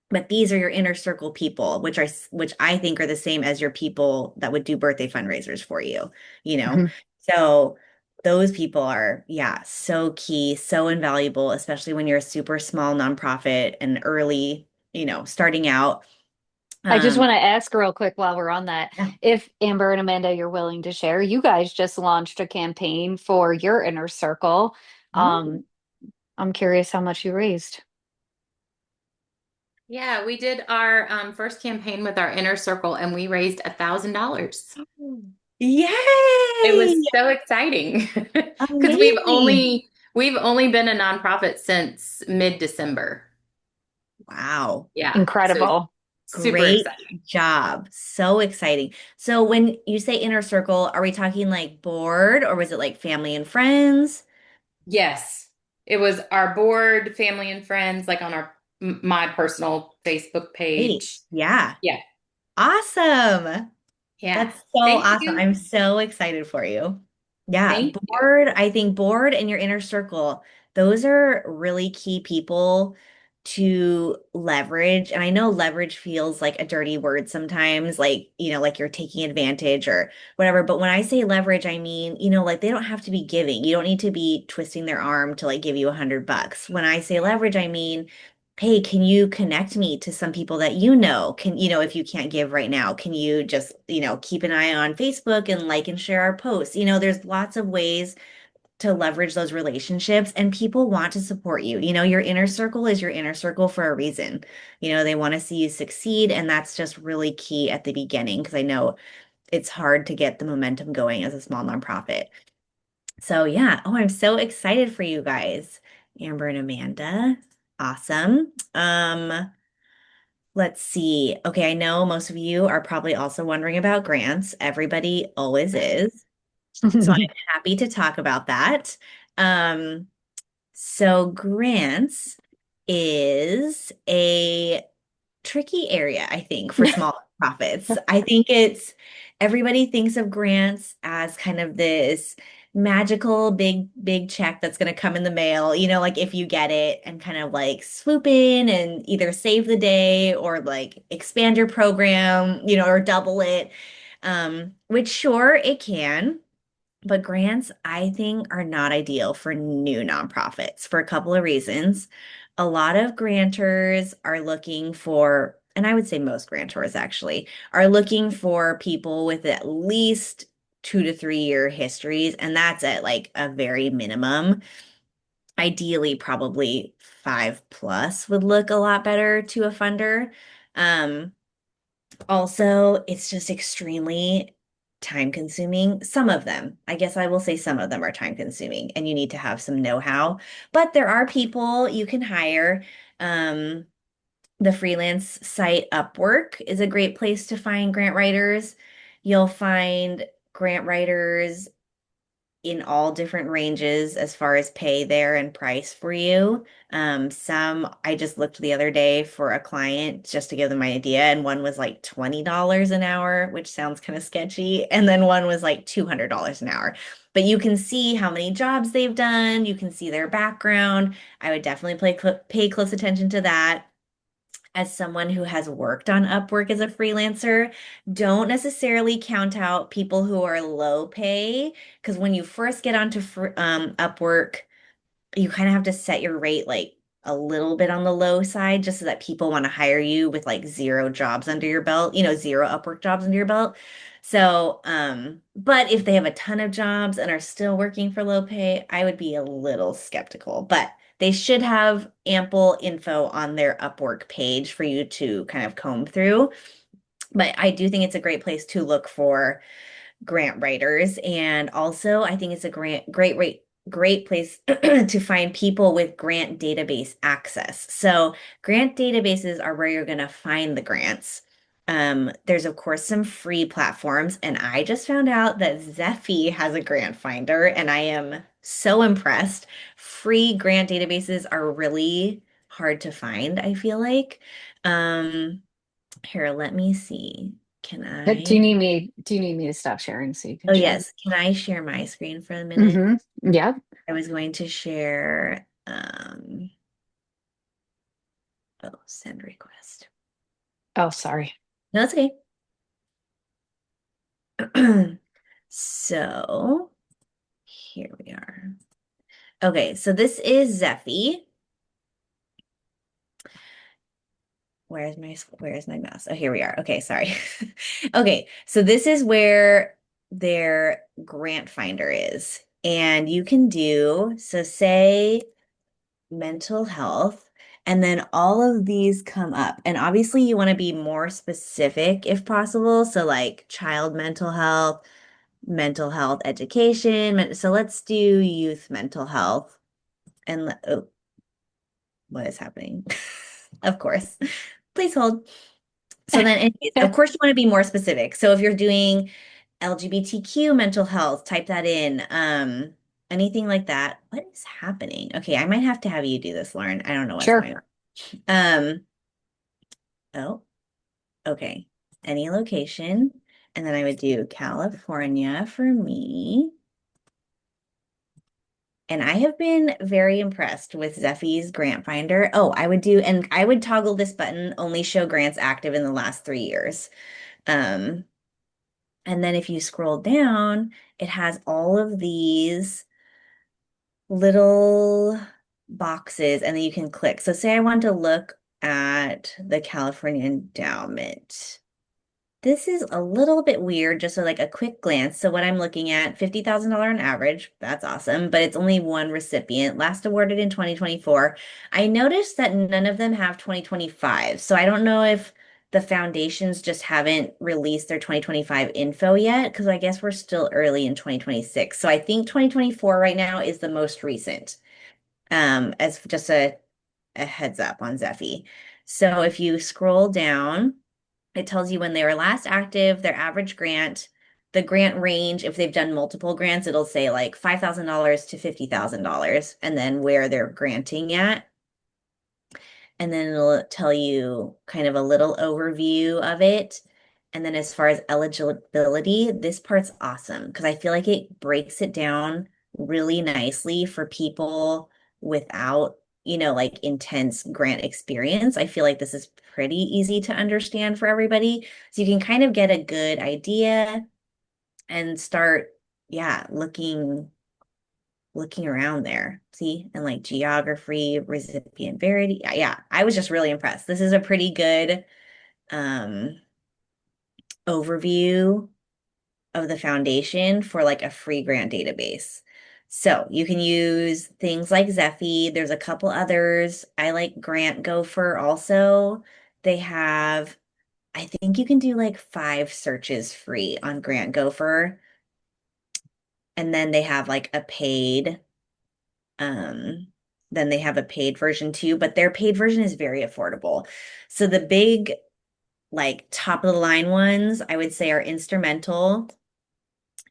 But these are your inner circle people, which I think are the same as your people that would do birthday fundraisers for you, you know. Mhm. So those people are, yeah, so key, so invaluable, especially when you're a super small nonprofit and early, starting out. I just Um, want to ask real quick while we're on that, yeah. if Amber and Amanda, you're willing to share, you guys just launched a campaign for your inner circle. Oh. Um, I'm curious how much you raised. Yeah, we did our first campaign with our inner circle and we raised $1,000. It Yay! was so exciting because Amazing. we've only been a nonprofit since mid-December. Wow. Yeah, so it's Incredible. super Great exciting. job. So exciting. So when you say inner circle, are we talking like board or was it like family and friends? Yes, it was our board, family and friends, like on my personal Facebook Great. page. Yeah. Yeah, Awesome. yeah. That's so Thank awesome. you. I'm so excited for you. Yeah, Thank you. I think board and your inner circle, those are really key people to leverage. And I know leverage feels like a dirty word sometimes, like, like you're taking advantage or whatever. But when I say leverage, I mean, like they don't have to be giving. You don't need to be twisting their arm to like give you $100. When I say leverage, I mean, hey, can you connect me to some people that you know? If you can't give right now, can you just, keep an eye on Facebook and like and share our posts? There's lots of ways to leverage those relationships and people want to support you. Your inner circle is your inner circle for a reason. They want to see you succeed. And that's just really key at the beginning because I know it's hard to get the momentum going as a small nonprofit. So yeah, oh, I'm so excited for you guys, Amber and Amanda. Awesome. Let's see. Okay, I know most of you are probably also wondering about grants. Everybody always is. So I'm happy to talk about that. Um, so grants is a tricky area, I think, for small profits. I think everybody thinks of grants as kind of this magical big check that's going to come in the mail, like if you get it and kind of like swoop in and either save the day or like expand your program, or double it. Which sure it can. But grants, I think, are not ideal for new nonprofits for a couple of reasons. A lot of grantors are looking for, and I would say most grantors actually, are looking for people with at least 2 to 3 year histories, and that's at like a very minimum. Ideally, probably 5+ would look a lot better to a funder. Um, Also, it's just extremely time consuming. Some of them, I guess I will say some of them are time consuming and you need to have some know-how. But there are people you can hire. Um, the freelance site Upwork is a great place to find grant writers. You'll find grant writers in all different ranges as far as pay there and price for you. Some I just looked the other day for a client just to give them an idea, and one was like $20 an hour, which sounds kind of sketchy, and then one was like $200 an hour. But you can see how many jobs they've done, you can see their background. I would definitely pay close attention to that. as someone who has worked on Upwork as a freelancer, don't necessarily count out people who are low pay because when you first get onto Upwork, you kind of have to set your rate like a little bit on the low side just so that people want to hire you with like zero jobs under your belt, zero Upwork jobs under your belt. So, but if they have a ton of jobs and are still working for low pay, I would be a little skeptical. But they should have ample info on their Upwork page for you to kind of comb through. But I do think it's a great place to look for grant writers. And also, I think it's a great place to find people with grant database access. So, grant databases are where you're going to find the grants. There's of course some free platforms, and I just found out that Zephy has a grant finder, and I am so impressed. Free grant databases are really hard to find, I feel like. Um, Here, let me see. Can Do I? you need me, do you need me to stop sharing so you can Oh, share? yes. Can I share my screen for a minute? Mm-hmm. Yeah. I was going to share, oh, send request. Oh, sorry. No, that's okay. So here we are. Okay, so this is Zephy. Where's my mouse? Oh, here we are. Okay, sorry. Okay, so this is where their grant finder is. And you can do, so say mental health, and then all of these come up. And obviously, you want to be more specific if possible. So, like child mental health education. So, let's do youth mental health. And oh, what is happening? Of course. Please hold. So, then, anyways, of course, you want to be more specific. So, if you're doing LGBTQ mental health, type that in. Anything like that. What is happening? Okay, I might have to have you do this, Lauren. I don't know what's Sure. going on. Um, oh, okay. Any location. And then I would do California for me. And I have been very impressed with Zephy's grant finder. Oh, and I would toggle this button, only show grants active in the last 3 years. Um, and then if you scroll down, it has all of these little boxes and then you can click. So say I want to look at the California Endowment. This is a little bit weird, just so like a quick glance. So what I'm looking at, $50,000 on average. That's awesome, but it's only one recipient, last awarded in 2024. I noticed that none of them have 2025. So I don't know if the foundations just haven't released their 2025 info yet, because I guess we're still early in 2026. So I think 2024 right now is the most recent, as just a heads up on Zephy. So if you scroll down, it tells you when they were last active, their average grant, the grant range. If they've done multiple grants, it'll say like $5,000 to $50,000, and then where they're granting at. And then it'll tell you kind of a little overview of it. And then as far as eligibility, this part's awesome because I feel like it breaks it down really nicely for people without, like intense grant experience. I feel like this is pretty easy to understand for everybody. So you can kind of get a good idea and start, yeah, looking around there. See, and like geography, recipient variety. Yeah, I was just really impressed. This is a pretty good um overview of the foundation for like a free grant database. So you can use things like Zephy. There's a couple others. I like Grant Gopher also. They have, I think you can do like 5 searches free on Grant Gopher. And then they have like a paid. Um, then they have a paid version too, but their paid version is very affordable. So the big, like top of the line ones, I would say are Instrumental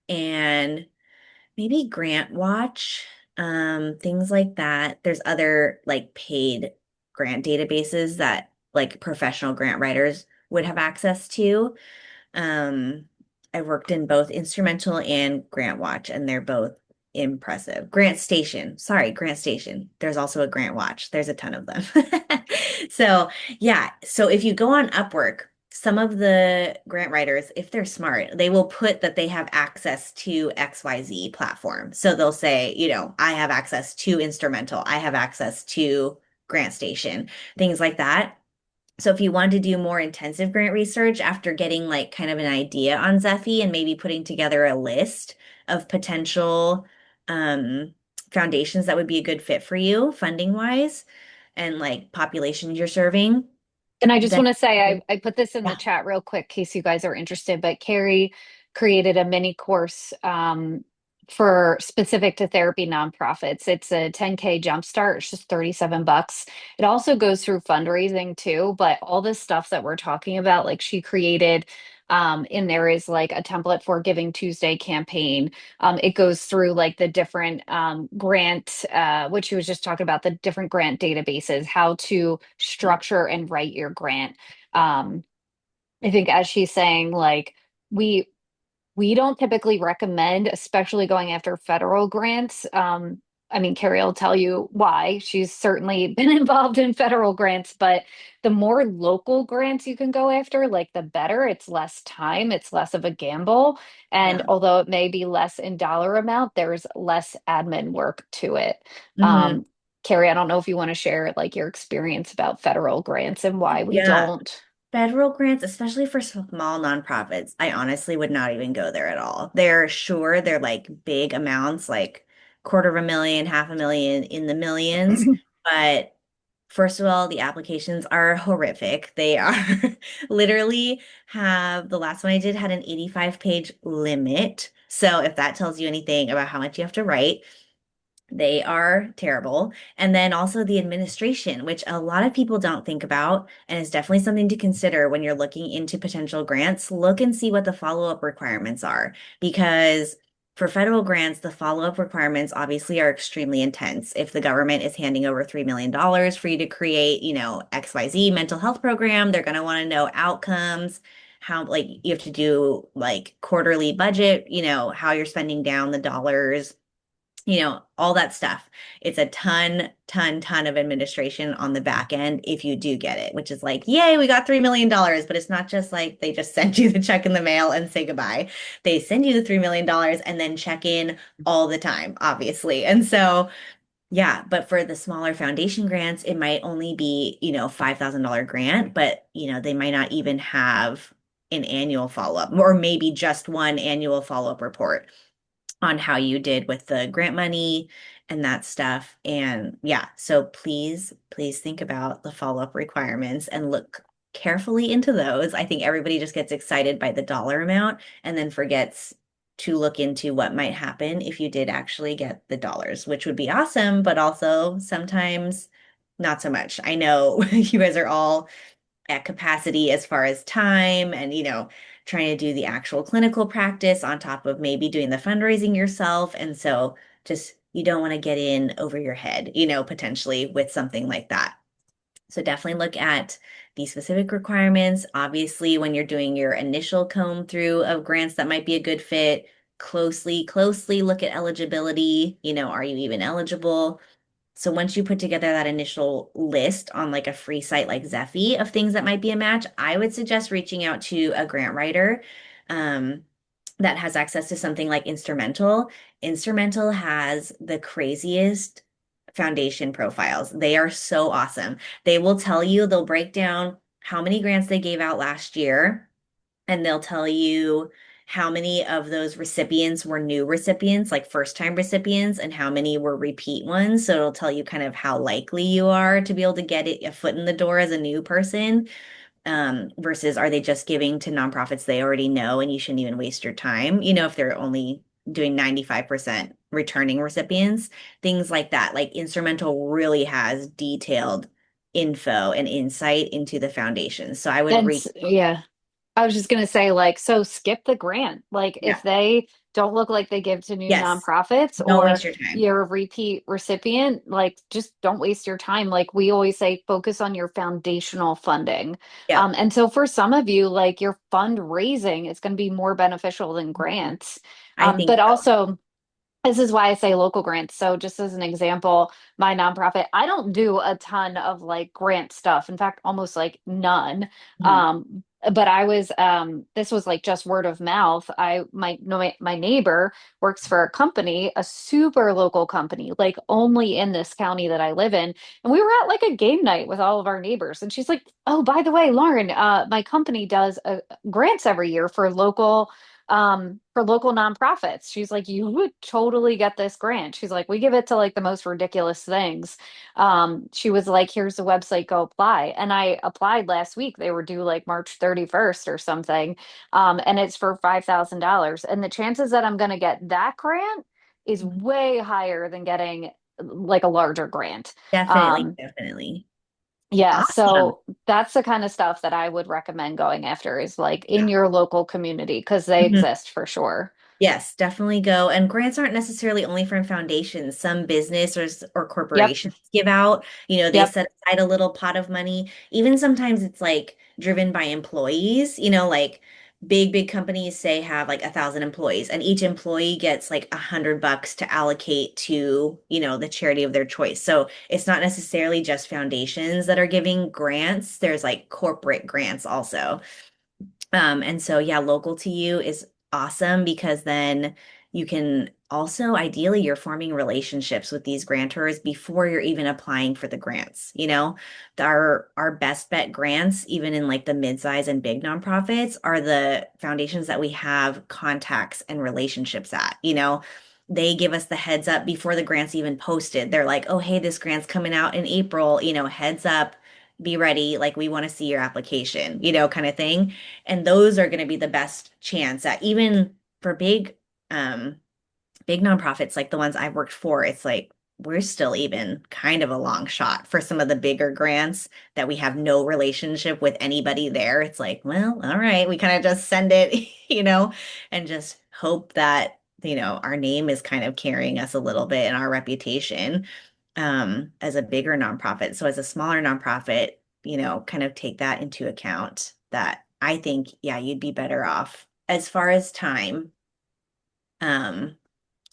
and maybe Grant Watch, things like that. There's other like paid grant databases that like professional grant writers would have access to. Um, I worked in both Instrumental and Grant Watch, and they're both impressive. Grant Station, sorry, Grant Station. There's also a Grant Watch. There's a ton of them. So, yeah. So if you go on Upwork, some of the grant writers, if they're smart, they will put that they have access to XYZ platform. So they'll say, I have access to Instrumental, I have access to Grant Station, things like that. So if you want to do more intensive grant research after getting like kind of an idea on Zephy and maybe putting together a list of potential um, foundations that would be a good fit for you funding wise and like populations you're serving, And I just then want to say, I put this in the yeah. chat real quick in case you guys are interested, but Carrie created a mini course for specific to therapy nonprofits. It's a 10K jumpstart. It's just 37 bucks. It also goes through fundraising too, but all this stuff that we're talking about, like she created, in there is like a template for Giving Tuesday campaign. It goes through like the different grant, which you was just talking about, the different grant databases, how to structure and write your grant. Um, I think as she's saying, like we we don't typically recommend, especially going after federal grants. I mean, Carrie will tell you why. She's certainly been involved in federal grants, but the more local grants you can go after, like the better. It's less time, it's less of a gamble. And Yeah. although it may be less in dollar amount, there's less admin work to it. Hmm. Um, Carrie, I don't know if you want to share like your experience about federal grants and why we Yeah. don't. Federal grants, especially for small nonprofits, I honestly would not even go there at all. They're like big amounts, like quarter of a million, half a million, in the millions. But first of all, the applications are horrific. They are literally have the last one I did had an 85-page limit. So if that tells you anything about how much you have to write, they are terrible. And then also the administration, which a lot of people don't think about, and is definitely something to consider when you're looking into potential grants. Look and see what the follow-up requirements are, because for federal grants, the follow-up requirements obviously are extremely intense. If the government is handing over $3 million for you to create, XYZ mental health program, they're going to want to know outcomes, how like you have to do like quarterly budget, how you're spending down the dollars, all that stuff. It's a ton of administration on the back end if you do get it, which is like, yay, we got $3 million. But it's not just like they just send you the check in the mail and say goodbye. They send you the $3 million and then check in all the time, obviously. And so, yeah, but for the smaller foundation grants, it might only be, $5,000 grant, but, they might not even have an annual follow-up or maybe just one annual follow-up report on how you did with the grant money and that stuff. And yeah, so please think about the follow-up requirements and look carefully into those. I think everybody just gets excited by the dollar amount and then forgets to look into what might happen if you did actually get the dollars, which would be awesome, but also sometimes not so much. I know you guys are all at capacity as far as time and trying to do the actual clinical practice on top of maybe doing the fundraising yourself, and so just you don't want to get in over your head potentially with something like that. So definitely look at the specific requirements. Obviously, when you're doing your initial comb through of grants that might be a good fit, closely look at eligibility. Are you even eligible? So once you put together that initial list on like a free site like Zephy of things that might be a match, I would suggest reaching out to a grant writer um, that has access to something like Instrumental. Instrumental has the craziest foundation profiles. They are so awesome. They will tell you, they'll break down how many grants they gave out last year, and they'll tell you how many of those recipients were new recipients, like first time recipients, and how many were repeat ones. So it'll tell you kind of how likely you are to be able to get a foot in the door as a new person, versus are they just giving to nonprofits they already know and you shouldn't even waste your time, if they're only doing 95% returning recipients, things like that. Like Instrumental really has detailed info and insight into the foundation. So I would And reach, yeah. I was just gonna say, like, so skip the grant. Like, yeah, if they don't look like they give to new yes. nonprofits Don't or waste your time. you're a repeat recipient, like, just don't waste your time. Like we always say, focus on your foundational funding. Yep. And so for some of you, like your fundraising is going to be more beneficial than grants. I think But so. also This is why I say local grants. So just as an example, my nonprofit, I don't do a ton of like grant stuff. In fact, almost like none. Mhm. But this was like just word of mouth. My neighbor works for a company, a super local company, like only in this county that I live in. And we were at like a game night with all of our neighbors. And she's like, "Oh, by the way, Lauren, my company does grants every year for local nonprofits." She's like, "You would totally get this grant." She's like, "We give it to like the most ridiculous things." She was like, "Here's the website, go apply." And I applied last week. They were due like March 31st or something. And it's for $5,000. And the chances that I'm going to get that grant is way higher than getting like a larger grant. Definitely, Um, definitely. yeah, Awesome. so that's the kind of stuff that I would recommend going after is like in your local community because they Yeah. exist for sure. Yes, definitely go. And grants aren't necessarily only from foundations. Some business or Yep. corporations give out, they Yep. set aside a little pot of money. Even sometimes it's like driven by employees, like big companies say have like 1,000 employees and each employee gets like $100 to allocate to, the charity of their choice. So it's not necessarily just foundations that are giving grants. There's like corporate grants also. And so yeah, local to you is awesome because then you can also ideally you're forming relationships with these grantors before you're even applying for the grants. Our best bet grants, even in like the mid-size and big nonprofits, are the foundations that we have contacts and relationships at. They give us the heads up before the grant's even posted. They're like, oh, hey, this grant's coming out in April, heads up, be ready, like we want to see your application, kind of thing. And those are going to be the best chance at even for um big nonprofits like the ones I've worked for, it's like we're still even kind of a long shot for some of the bigger grants that we have no relationship with anybody there. It's like, well, all right, we kind of just send it, and just hope that, our name is kind of carrying us a little bit and our reputation as a bigger nonprofit. So as a smaller nonprofit, kind of take that into account that I think, yeah, you'd be better off as far as time. Um,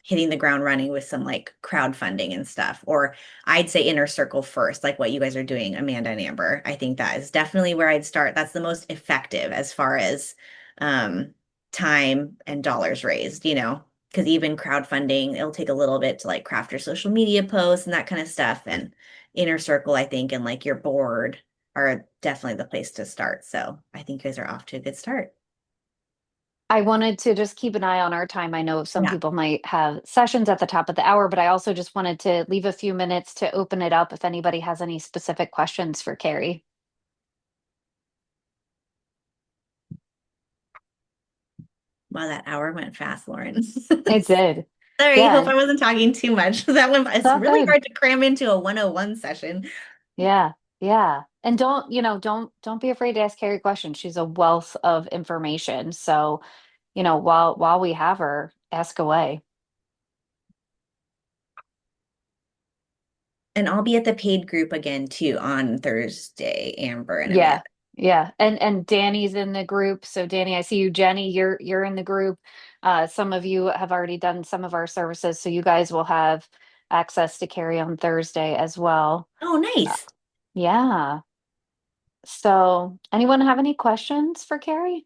Hitting the ground running with some like crowdfunding and stuff. Or I'd say inner circle first, like what you guys are doing, Amanda and Amber. I think that is definitely where I'd start. That's the most effective as far as um, time and dollars raised, because even crowdfunding, it'll take a little bit to like craft your social media posts and that kind of stuff. And inner circle, I think, and like your board are definitely the place to start. So I think you guys are off to a good start. I wanted to just keep an eye on our time. I know some Yeah. people might have sessions at the top of the hour, but I also just wanted to leave a few minutes to open it up if anybody has any specific questions for Carrie. Wow, that hour went fast, Lauren. It did. Sorry, hope Yeah, I wasn't talking too much. it's It's all really good. hard to cram into a 101 session. Yeah, yeah. And don't be afraid to ask Carrie questions. She's a wealth of information. So, while we have her, ask away. And I'll be at the paid group again too on Thursday, Amber and Yeah. Amanda. Yeah. And Danny's in the group. So Danny, I see you. Jenny, you're in the group. Some of you have already done some of our services, so you guys will have access to Carrie on Thursday as well. Oh, Uh, nice. yeah. So anyone have any questions for Carrie?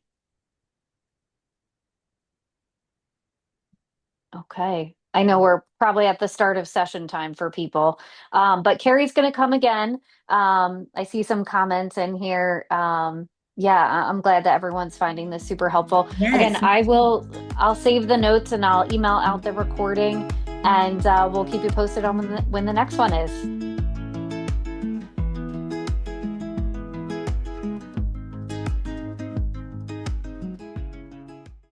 Okay. I know we're probably at the start of session time for people, but Carrie's going to come again. I see some comments in here. Yeah, I'm glad that everyone's finding this super helpful. Again, Yes. I'll save the notes and I'll email out the recording and we'll keep you posted on when the next one is.